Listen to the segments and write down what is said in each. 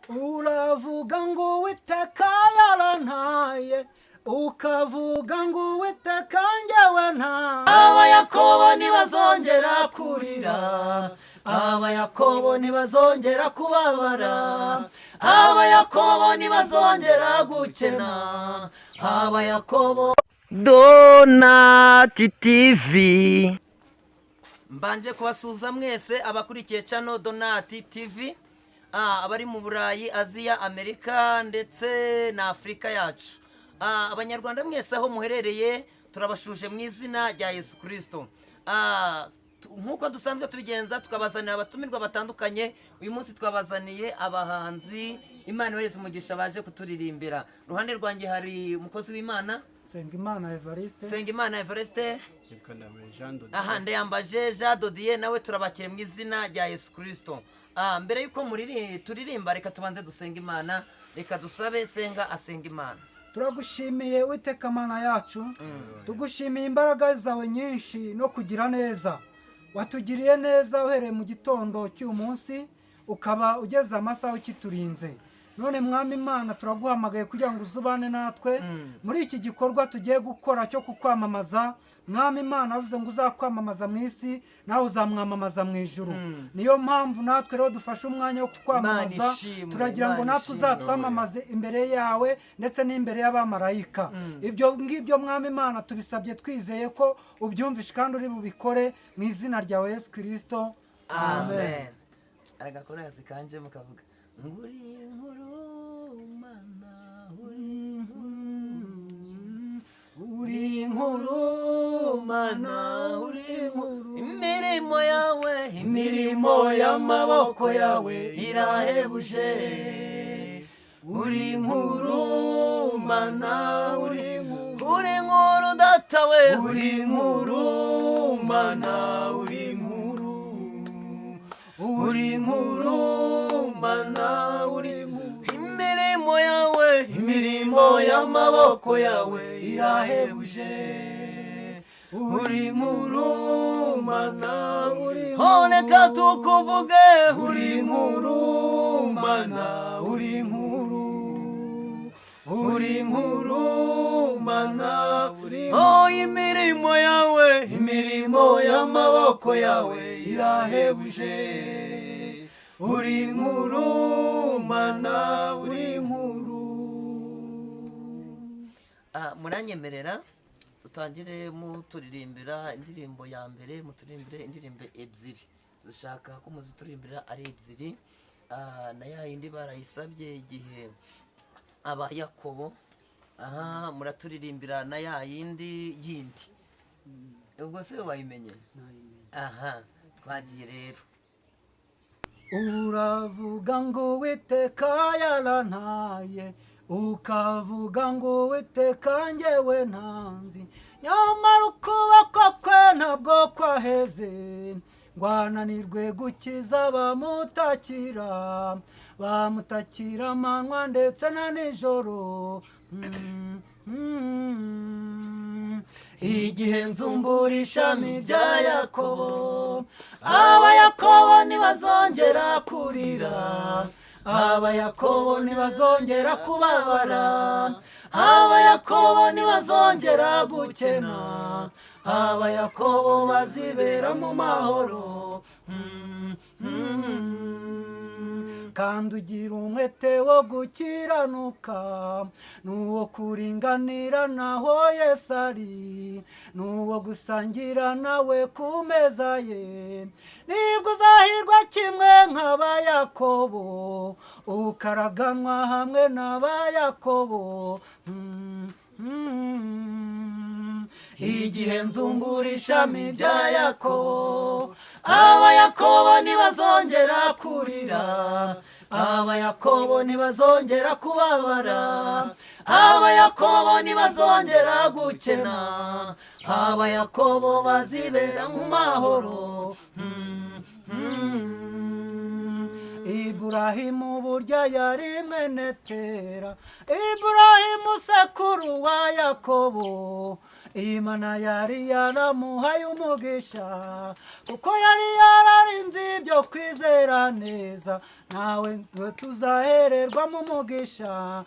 uravuga ngo Uwiteka yarantaye ukavuga ngo Uwiteka njyewe nta Abayakobo ntibazongera kurira, Abayakobo ntibazongera kubabara, Abayakobo ntibazongera gukena, Abayakobo. Donati TV. Mbanje kubasuza mwese abakurikiye channel Donati TV, abari mu Burayi, Aziya, Amerika ndetse na Afrika yacu. Abanyarwanda mwese aho muherereye turabashuje mu izina rya Yesu Kristo. Nkuko dusanzwe tubigenza tukabazanira abatumirwa batandukanye. Uyu munsi twabazaniye abahanzi Imana ibereze umugisha baje kuturirimbira. Ruhande rwanjye hari umukozi w'Imana Sengimana Evariste. Sengimana Evariste. Aha ndayambaje Jean Dodier, nawe turabakire mu izina rya Yesu Kristo. Mbere yuko turirimba reka tubanze dusenga Imana, reka dusabe Senga asenga Imana. Turagushimiye Uwiteka Mana yacu, tugushimiye imbaraga zawe nyinshi no kugira neza. Watugiriye neza uhereye mu gitondo cy'uyu munsi ukaba ugeze amasaha ukiturinze. None Mwami Imana turaguhamagaye kugira ngo uzubane natwe muri iki gikorwa tugiye gukora cyo kukwamamaza. Mwami Imana avuze ngo uzakwamamaza mu isi nawe uzamwamamaza mu ijuru. Niyo mpamvu natwe rero dufashe umwanya wo kukwamamaza, turagira ngo natwe uzatwamamaze imbere yawe ndetse n'imbere y'abamarayika. Ibyo ngibyo Mwami Imana tubisabye twizeye ko ubyumvishe kandi uri bubikore mu izina rya Yesu Kristo. Amen. Aragakora yazikanje mukavuga nguri inkuru Mana, uri inkuru Mana, uri inkuru. Imirimo yawe, Imirimo y'amaboko yawe irahebuje. Uri inkuru Mana, uri inkuru. Uri inkuru data we, Uri inkuru Mana, uri inkuru. Uri inkuru Mana, uri inkuru. imirimo yawe, Imirimo y'amaboko yawe irahebuje. Uri inkuru Mana, uri inkuru. reka tukuvuge, Uri inkuru Mana, uri inkuru. Uri inkuru Mana, uri inkuru. imirimo yawe, Imirimo y'amaboko yawe irahebuje. Uri inkuru Mana, uri inkuru. Muranyemerera utangire muturirimbira indirimbo ya mbere, muturirimbire indirimbo ebyiri. Dushaka ko muzituririmbira ari ebyiri. Na ya yindi barayisabye igihe Abayakobo. Muraturirimbira na ya yindi. Ubwo se wayimenye? Twagiye rero. Uravuga ngo Uwiteka yarantaye ukavuga ngo Uwiteka njyewe ntanzi, nyamara ukuboko kwe ntabwo kwaheze ngo ananirwe gukiza bamutakira amanywa ndetse na nijoro. Igihe nzumbura ishami rya Yakobo, Abayakobo ntibazongera kurira, Abayakobo ntibazongera kubabara, Abayakobo ntibazongera gukena, Abayakobo bazibera mu mahoro. Kandi ugira umwete wo gukiranuka, n'uwo kuringanira naho Yesu ari, n'uwo gusangira nawe ku meza ye. Nibwo uzahirwa kimwe nk'Abayakobo, ukaraganwa hamwe n'Abayakobo. Igihe nzumbura ishami rya Yakobo, Abayakobo ntibazongera kurira, Abayakobo ntibazongera kubabara, Abayakobo ntibazongera gukena, Abayakobo bazibera mu mahoro. iburahimu burya yari mwene tera, iburahimu sekuru wa yakobo, imana yari yaramuhaye umugisha kuko yari yararinze ibyo kwizera neza, nawe tuzahererwa mu mugisha.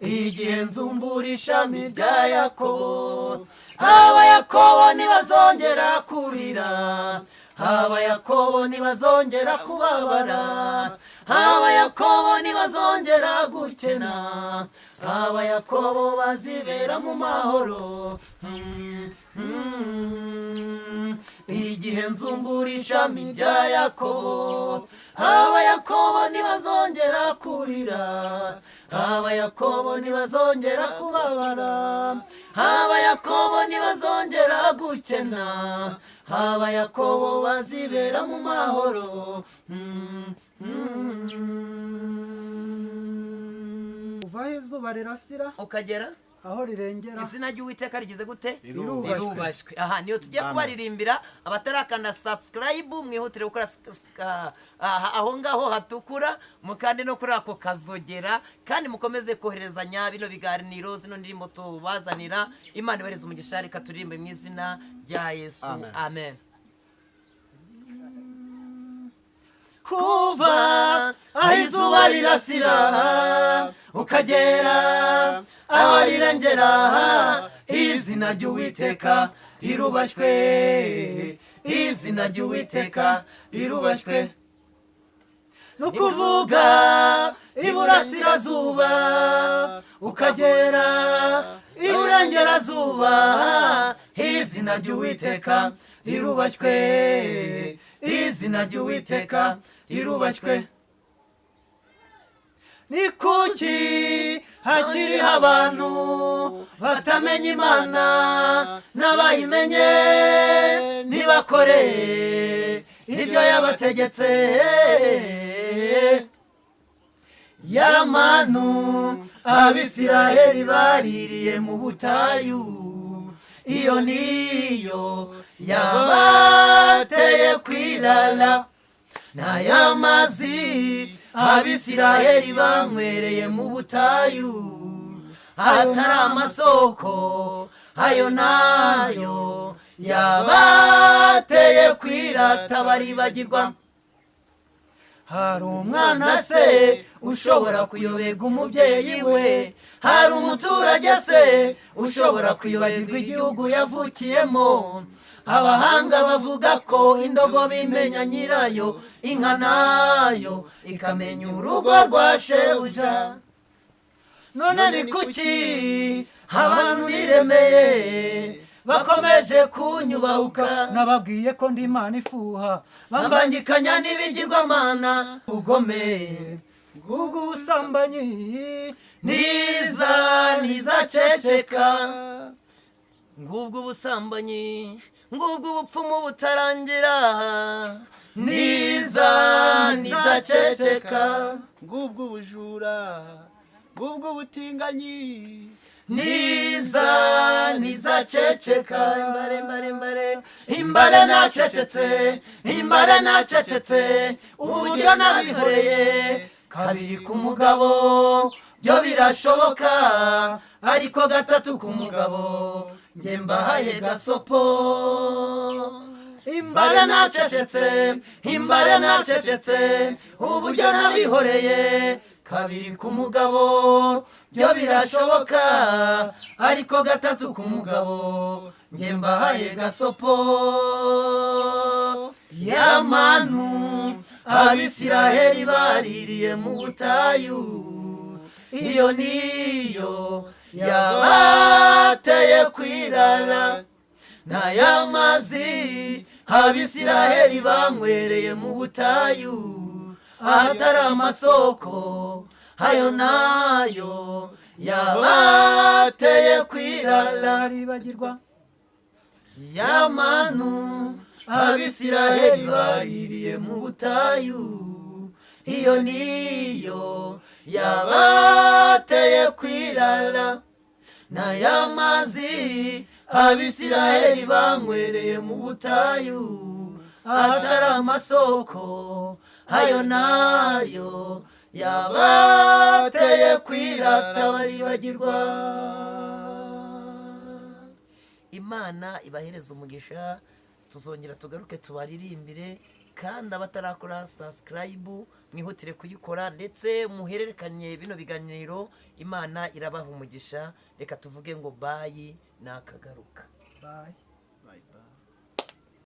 Igihe nzumbura ishami rya yakobo, haba yakobo ntibazongera kurira, haba yakobo ntibazongera kubabara, haba yakobo ntibazongera gukena, haba yakobo bazibera mu mahoro. Igihe nzumbura ishami rya yakobo, haba yakobo ntibazongera kurira, haba yakobo ntibazongera kubabara, haba yakobo ntibazongera gukena, haba yakobo bazibera mu mahoro. Uva izuba rirasira ukagera aho rirengera, izina ry'Uwiteka rigize gute? Rirubashywe. Aha niyo tugiye kubaririmbira. Abatarakanda subscribe mwihutire gukora aho ngaho hatukura, mukandi no kuri ako kazogera, kandi mukomeze koherezanya bino biganiro, zino ndirimbo tubazanira. Imana ibareze umugisha, reka turirimbe mu izina rya Yesu. Amen. Kuva aho izuba rirasira ukagera aho rirengera, izina ry'Uwiteka rirubashywe, izina ry'Uwiteka rirubashywe. Nukuvuga iburasirazuba ukagera iburengerazuba, izina ry'Uwiteka rirubashywe, izina ry'Uwiteka rirubashywe. Ni kuki hakiriho abantu batamenya Imana, n'abayimenye ntibakore ibyo yabategetse? Ya manu Abisiraheli baririye mu butayu, iyo niyo yabateye kwirara, n'aya mazi Abisiraheli banywereye mu butayu, ahatari amasoko, ayo nayo yabateye kwirata baribagirwa. Hari umwana se ushobora kuyoberwa umubyeyi we, hari umuturage se ushobora kuyoberwa igihugu yavukiyemo. Abahanga bavuga ko indogobe imenya nyirayo, inka nayo ikamenya urugo rwa shebuja. None ni kuki abantu niremeye bakomeje kunyubahuka? Nababwiye ko ndi Imana ifuha, bambangikanya n'ibigirwamana. Ugome ngubwo ubusambanyi nizaceceka, ngubwo ubusambanyi, ngubwo ubupfumu butarangira, nizaceceka, ngubwo ubujura, ngubwo ubutinganyi, nizaceceka. Imbare nacecetse, imbare nacecetse, uburyo nabihoreye kabiri ku mugabo byo birashoboka, ariko gatatu ku mugabo njye mbahaye gasopo. Imbare nacecetse, imbare nacecetse, uburyo nabihoreye kabiri ku mugabo byo birashoboka, ariko gatatu ku mugabo njye mbahaye gasopo. Ya manu Abisiraheli baririye mu butayu, iyo niyo yabateye kwirara, n'aya mazi Abisiraheli banywereye mu butayu, ahatari amasoko, ayo nayo yabateye kwirara ribagirwa. Ya manu Abisiraheli baririye mu butayu, iyo niyo yabateye kwirara, n'aya mazi Abisiraheli banywereye mu butayu, atari amasoko ayo nayo yabateye kwirata baribagirwa. Imana ibahereza umugisha, tuzongera tugaruke tubaririmbire, kandi abatarakora subscribe mwihutire kuyikora, ndetse muhererekanye bino biganiro. Imana irabaha umugisha. Reka tuvuge ngo bayi nakagaruka. Bye. Bye bye.